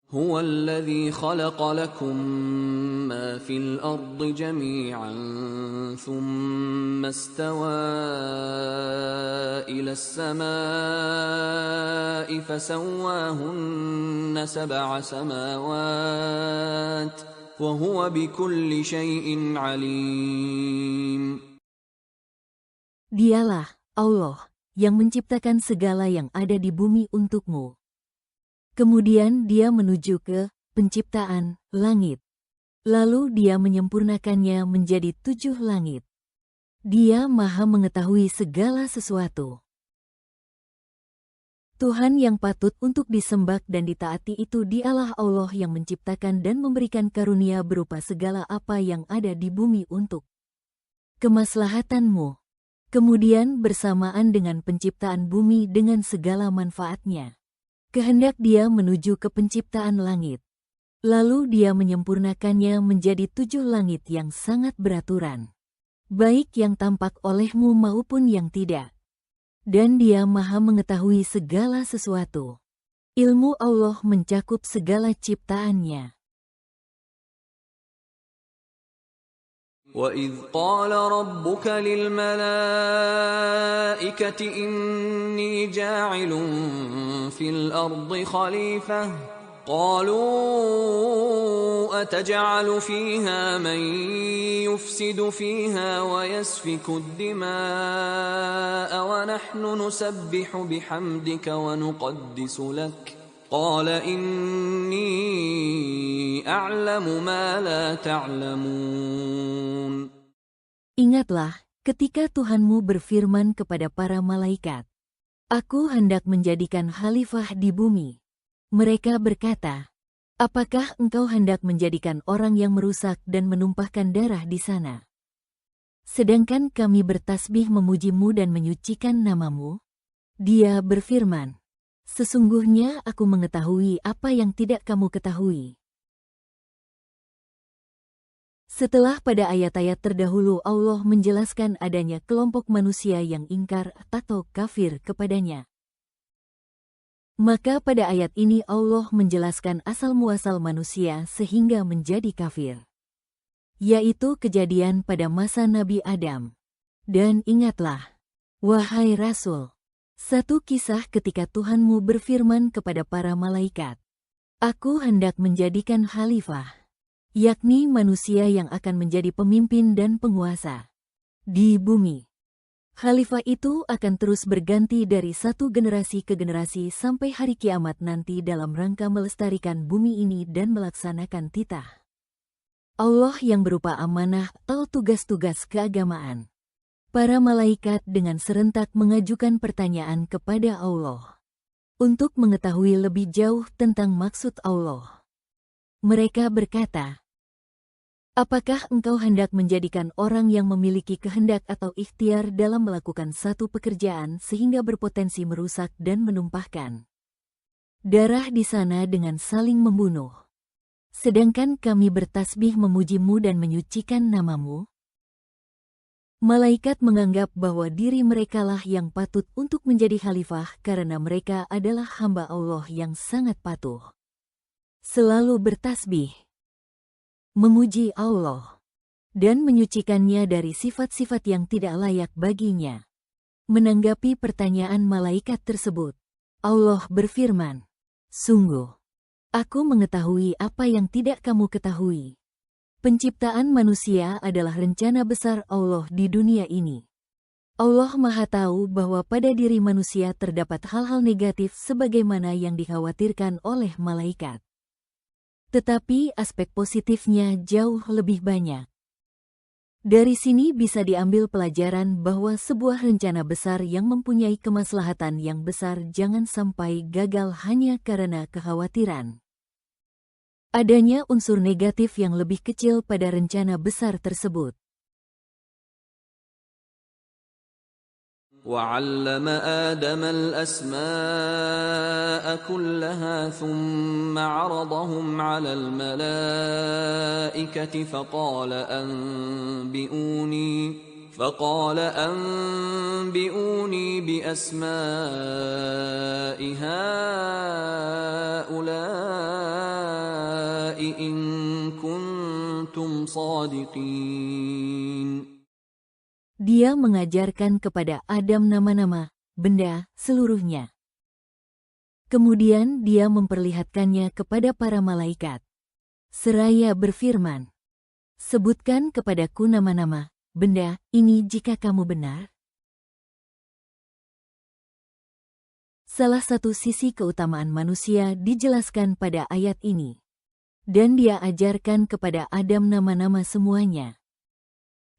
هو الذي خلق لكم ما في الأرض جميعا ثم استوى إلى السماء فسواهن سبع سماوات وهو بكل شيء عليم. Dialah Allah yang menciptakan segala yang ada di bumi untukmu. Kemudian dia menuju ke penciptaan langit. Lalu dia menyempurnakannya menjadi 7 langit. Dia maha mengetahui segala sesuatu. Tuhan yang patut untuk disembah dan ditaati itu dialah Allah yang menciptakan dan memberikan karunia berupa segala apa yang ada di bumi untuk kemaslahatanmu. Kemudian bersamaan dengan penciptaan bumi dengan segala manfaatnya, kehendak dia menuju ke penciptaan langit. Lalu dia menyempurnakannya menjadi 7 langit yang sangat beraturan, baik yang tampak olehmu maupun yang tidak. Dan dia maha mengetahui segala sesuatu. Ilmu Allah mencakup segala ciptaannya. وَإِذْ قَالَ رَبُّكَ لِلْمَلَائِكَةِ إِنِّي جَاعِلٌ فِي الْأَرْضِ خَلِيفَةً قَالُوا أَتَجْعَلُ فِيهَا مَن يُفْسِدُ فِيهَا وَيَسْفِكُ الدِّمَاءَ وَنَحْنُ نُسَبِّحُ بِحَمْدِكَ وَنُقَدِّسُ لَكَ قَالَ إِنِّي أَعْلَمُ مَا لَا تَعْلَمُونَ. Ingatlah ketika Tuhanmu berfirman kepada para malaikat, "Aku hendak menjadikan khalifah di bumi." Mereka berkata, "Apakah engkau hendak menjadikan orang yang merusak dan menumpahkan darah di sana? Sedangkan kami bertasbih memujimu dan menyucikan namamu?" Dia berfirman, "Sesungguhnya aku mengetahui apa yang tidak kamu ketahui." Setelah pada ayat-ayat terdahulu Allah menjelaskan adanya kelompok manusia yang ingkar atau kafir kepadanya, maka pada ayat ini Allah menjelaskan asal-muasal manusia sehingga menjadi kafir, yaitu kejadian pada masa Nabi Adam. Dan ingatlah, wahai Rasul, satu kisah ketika Tuhanmu berfirman kepada para malaikat, "Aku hendak menjadikan khalifah," yakni manusia yang akan menjadi pemimpin dan penguasa di bumi. Khalifah itu akan terus berganti dari satu generasi ke generasi sampai hari kiamat nanti dalam rangka melestarikan bumi ini dan melaksanakan titah Allah yang berupa amanah atau tugas-tugas keagamaan. Para malaikat dengan serentak mengajukan pertanyaan kepada Allah untuk mengetahui lebih jauh tentang maksud Allah. Mereka berkata, "Apakah engkau hendak menjadikan orang yang memiliki kehendak atau ikhtiar dalam melakukan satu pekerjaan sehingga berpotensi merusak dan menumpahkan darah di sana dengan saling membunuh? Sedangkan kami bertasbih memujimu dan menyucikan namamu?" Malaikat menganggap bahwa diri merekalah yang patut untuk menjadi khalifah karena mereka adalah hamba Allah yang sangat patuh, selalu bertasbih, memuji Allah, dan menyucikannya dari sifat-sifat yang tidak layak baginya. Menanggapi pertanyaan malaikat tersebut, Allah berfirman, "Sungguh, aku mengetahui apa yang tidak kamu ketahui. Penciptaan manusia adalah rencana besar Allah di dunia ini. Allah Maha Tahu bahwa pada diri manusia terdapat hal-hal negatif sebagaimana yang dikhawatirkan oleh malaikat. Tetapi aspek positifnya jauh lebih banyak." Dari sini bisa diambil pelajaran bahwa sebuah rencana besar yang mempunyai kemaslahatan yang besar jangan sampai gagal hanya karena kekhawatiran adanya unsur negatif yang lebih kecil pada rencana besar tersebut. وَعَلَّمَ آدَمَ الْأَسْمَاءَ كُلَّهَا ثُمَّ عَرَضَهُمْ عَلَى الْمَلَائِكَةِ فقال أنبئوني بأسماء هؤلاء صادقين. Dia mengajarkan kepada Adam nama-nama benda seluruhnya. Kemudian dia memperlihatkannya kepada para malaikat. Seraya berfirman, "Sebutkan kepadaku nama-nama benda ini jika kamu benar." Salah satu sisi keutamaan manusia dijelaskan pada ayat ini. Dan dia ajarkan kepada Adam nama-nama semuanya,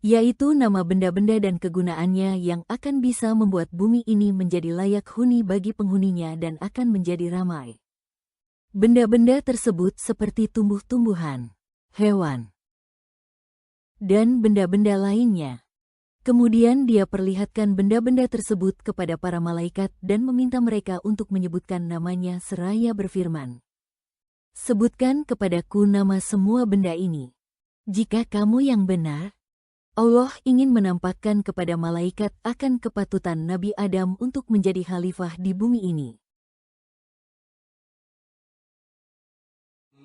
yaitu nama benda-benda dan kegunaannya yang akan bisa membuat bumi ini menjadi layak huni bagi penghuninya dan akan menjadi ramai. Benda-benda tersebut seperti tumbuh-tumbuhan, hewan, dan benda-benda lainnya. Kemudian dia perlihatkan benda-benda tersebut kepada para malaikat dan meminta mereka untuk menyebutkan namanya seraya berfirman, "Sebutkan kepadaku nama semua benda ini. Jika kamu yang benar." Allah ingin menampakkan kepada malaikat akan kepatutan Nabi Adam untuk menjadi khalifah di bumi ini.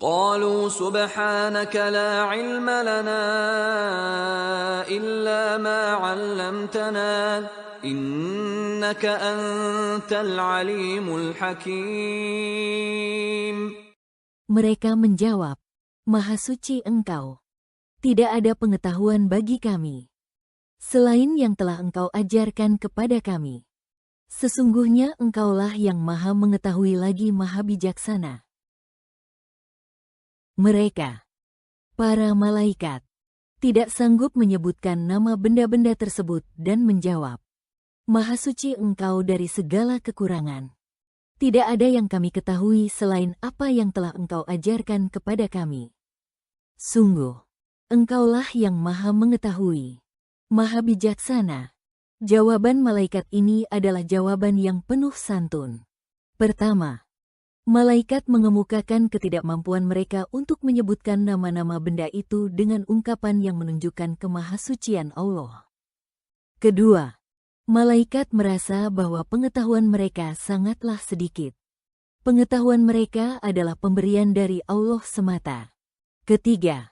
قالوا سبحانك لا علم لنا إلا ما علمتنا إنك أنت العليم الحكيم. Mereka menjawab, "Maha suci Engkau. Tidak ada pengetahuan bagi kami selain yang telah Engkau ajarkan kepada kami. Sesungguhnya Engkaulah yang Maha mengetahui lagi Maha bijaksana." Mereka, para malaikat, tidak sanggup menyebutkan nama benda-benda tersebut dan menjawab, "Maha suci Engkau dari segala kekurangan. Tidak ada yang kami ketahui selain apa yang telah Engkau ajarkan kepada kami. Sungguh, Engkaulah yang Maha mengetahui, Maha bijaksana." Jawaban malaikat ini adalah jawaban yang penuh santun. Pertama, malaikat mengemukakan ketidakmampuan mereka untuk menyebutkan nama-nama benda itu dengan ungkapan yang menunjukkan kemahasucian Allah. Kedua, malaikat merasa bahwa pengetahuan mereka sangatlah sedikit. Pengetahuan mereka adalah pemberian dari Allah semata. Ketiga,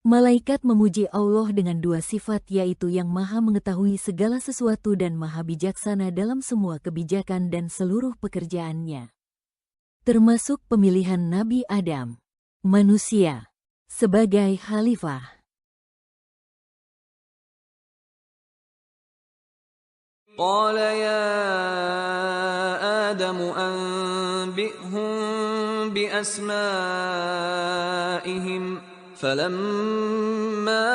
malaikat memuji Allah dengan dua sifat, yaitu yang Maha mengetahui segala sesuatu dan Maha bijaksana dalam semua kebijakan dan seluruh pekerjaannya, termasuk pemilihan Nabi Adam, manusia, sebagai khalifah. قال يا آدم أنبئهم بأسمائهم فلما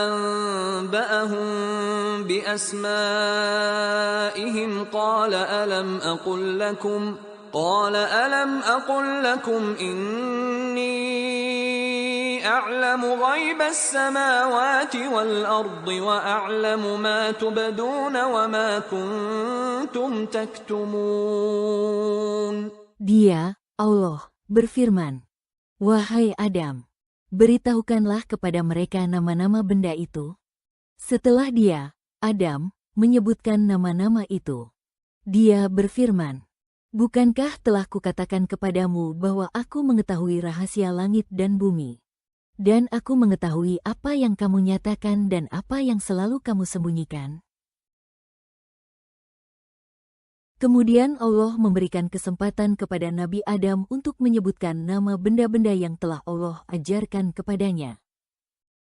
أنبأهم بأسمائهم قال ألم أقل لكم إني أعلم غيب السماوات والأرض وأعلم ما تبدون وما كنتم تكتمون. Dia, Allah, berfirman, "Wahai Adam, beritahukanlah kepada mereka nama-nama benda itu." Setelah dia, Adam, menyebutkan nama-nama itu, dia berfirman, "Bukankah telah kukatakan kepadamu bahwa aku mengetahui rahasia langit dan bumi, dan aku mengetahui apa yang kamu nyatakan dan apa yang selalu kamu sembunyikan?" Kemudian Allah memberikan kesempatan kepada Nabi Adam untuk menyebutkan nama benda-benda yang telah Allah ajarkan kepadanya.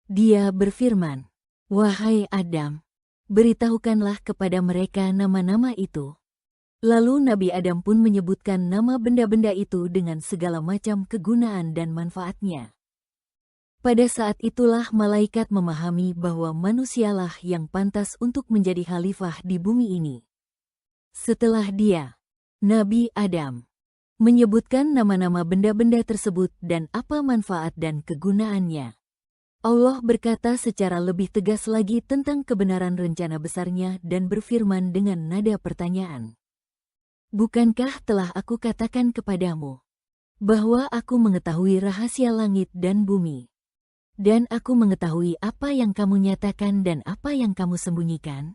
Dia berfirman, "Wahai Adam, beritahukanlah kepada mereka nama-nama itu." Lalu Nabi Adam pun menyebutkan nama benda-benda itu dengan segala macam kegunaan dan manfaatnya. Pada saat itulah malaikat memahami bahwa manusialah yang pantas untuk menjadi khalifah di bumi ini. Setelah dia, Nabi Adam, menyebutkan nama-nama benda-benda tersebut dan apa manfaat dan kegunaannya, Allah berkata secara lebih tegas lagi tentang kebenaran rencana besarnya dan berfirman dengan nada pertanyaan. "Bukankah telah aku katakan kepadamu bahwa aku mengetahui rahasia langit dan bumi, dan aku mengetahui apa yang kamu nyatakan dan apa yang kamu sembunyikan?"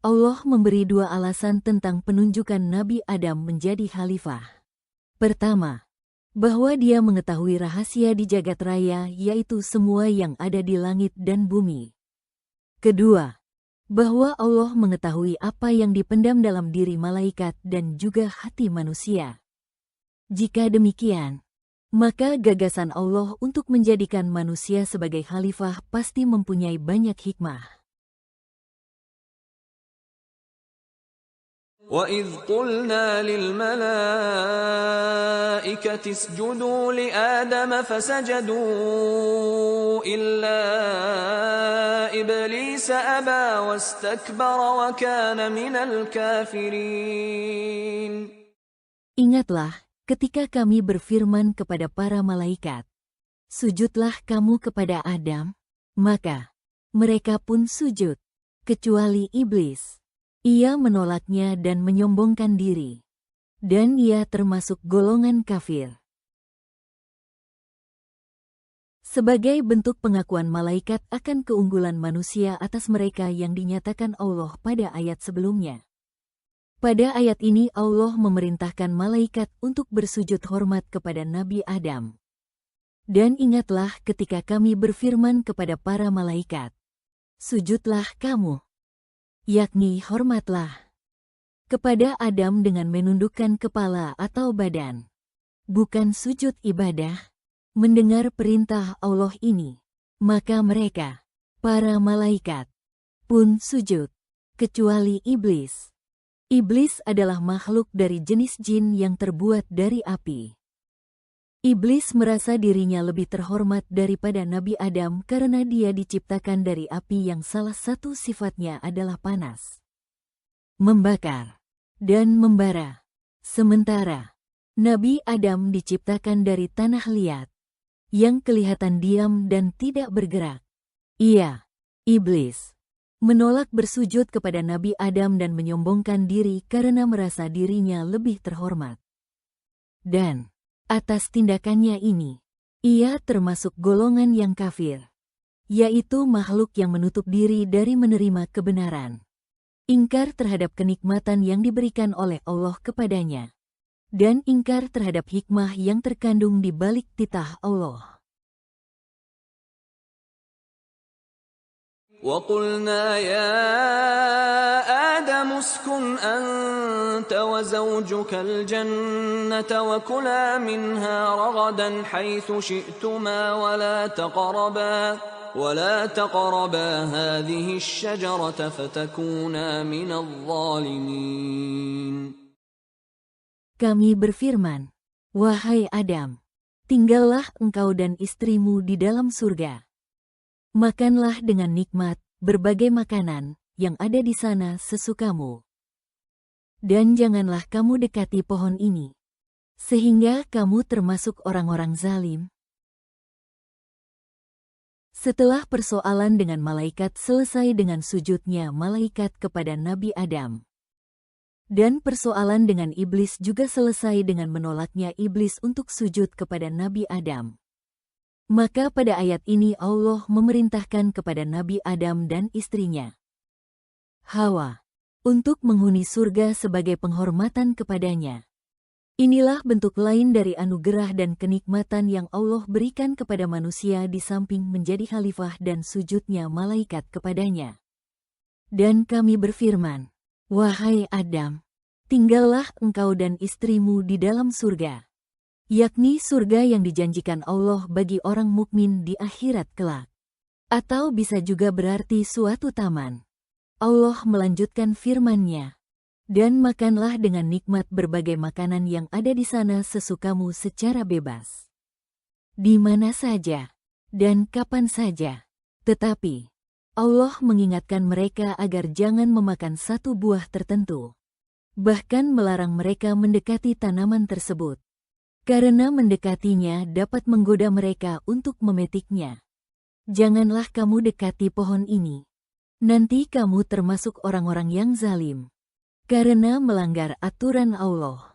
Allah memberi dua alasan tentang penunjukan Nabi Adam menjadi khalifah. Pertama, bahwa Dia mengetahui rahasia di jagat raya, yaitu semua yang ada di langit dan bumi. Kedua, bahwa Allah mengetahui apa yang dipendam dalam diri malaikat dan juga hati manusia. Jika demikian, maka gagasan Allah untuk menjadikan manusia sebagai khalifah pasti mempunyai banyak hikmah. وَإِذْ قُلْنَا لِلْمَلَائِكَةِ اسْجُدُوا لِآدَمَ فَسَجَدُوا إِلَّا إِبْلِيسَ أَبَى وَاسْتَكْبَرَ وَكَانَ مِنَ الْكَافِرِينَ. Ingatlah ketika kami berfirman kepada para malaikat, "Sujudlah kamu kepada Adam," maka mereka pun sujud, kecuali iblis. Ia menolaknya dan menyombongkan diri, dan ia termasuk golongan kafir. Sebagai bentuk pengakuan malaikat akan keunggulan manusia atas mereka yang dinyatakan Allah pada ayat sebelumnya. Pada ayat ini Allah memerintahkan malaikat untuk bersujud hormat kepada Nabi Adam. Dan ingatlah ketika kami berfirman kepada para malaikat, "Sujudlah kamu," yakni hormatlah kepada Adam dengan menundukkan kepala atau badan. Bukan sujud ibadah. Mendengar perintah Allah ini, maka mereka, para malaikat, pun sujud, kecuali iblis. Iblis adalah makhluk dari jenis jin yang terbuat dari api. Iblis merasa dirinya lebih terhormat daripada Nabi Adam karena dia diciptakan dari api yang salah satu sifatnya adalah panas, membakar, dan membara. Sementara Nabi Adam diciptakan dari tanah liat, yang kelihatan diam dan tidak bergerak. Ia, iblis, menolak bersujud kepada Nabi Adam dan menyombongkan diri karena merasa dirinya lebih terhormat. Dan atas tindakannya ini, ia termasuk golongan yang kafir, yaitu makhluk yang menutup diri dari menerima kebenaran, ingkar terhadap kenikmatan yang diberikan oleh Allah kepadanya, dan ingkar terhadap hikmah yang terkandung di balik titah Allah. وَقُلْنَا يَا آدَمُ اسْكُنْ أَنْتَ وَزَوْجُكَ الْجَنَّةَ وَكُلَا مِنْهَا رَغَدًا حَيْثُ شِئْتُمَا وَلَا تَقْرَبَا هَذِهِ الشَّجَرَةَ فَتَكُونَا مِنَ الظَّالِمِينَ. Kami berfirman, "Wahai Adam, tinggallah engkau dan istrimu di dalam surga. Makanlah dengan nikmat berbagai makanan yang ada di sana sesukamu. Dan janganlah kamu dekati pohon ini, sehingga kamu termasuk orang-orang zalim." Setelah persoalan dengan malaikat selesai dengan sujudnya malaikat kepada Nabi Adam, dan persoalan dengan iblis juga selesai dengan menolaknya iblis untuk sujud kepada Nabi Adam, maka pada ayat ini Allah memerintahkan kepada Nabi Adam dan istrinya, Hawa, untuk menghuni surga sebagai penghormatan kepadanya. Inilah bentuk lain dari anugerah dan kenikmatan yang Allah berikan kepada manusia di samping menjadi khalifah dan sujudnya malaikat kepadanya. Dan kami berfirman, "Wahai Adam, tinggallah engkau dan istrimu di dalam surga," yakni surga yang dijanjikan Allah bagi orang mukmin di akhirat kelak. Atau bisa juga berarti suatu taman. Allah melanjutkan firman-Nya, "Dan makanlah dengan nikmat berbagai makanan yang ada di sana sesukamu secara bebas, di mana saja, dan kapan saja." Tetapi Allah mengingatkan mereka agar jangan memakan satu buah tertentu, bahkan melarang mereka mendekati tanaman tersebut, karena mendekatinya dapat menggoda mereka untuk memetiknya. "Janganlah kamu dekati pohon ini, nanti kamu termasuk orang-orang yang zalim, karena melanggar aturan Allah."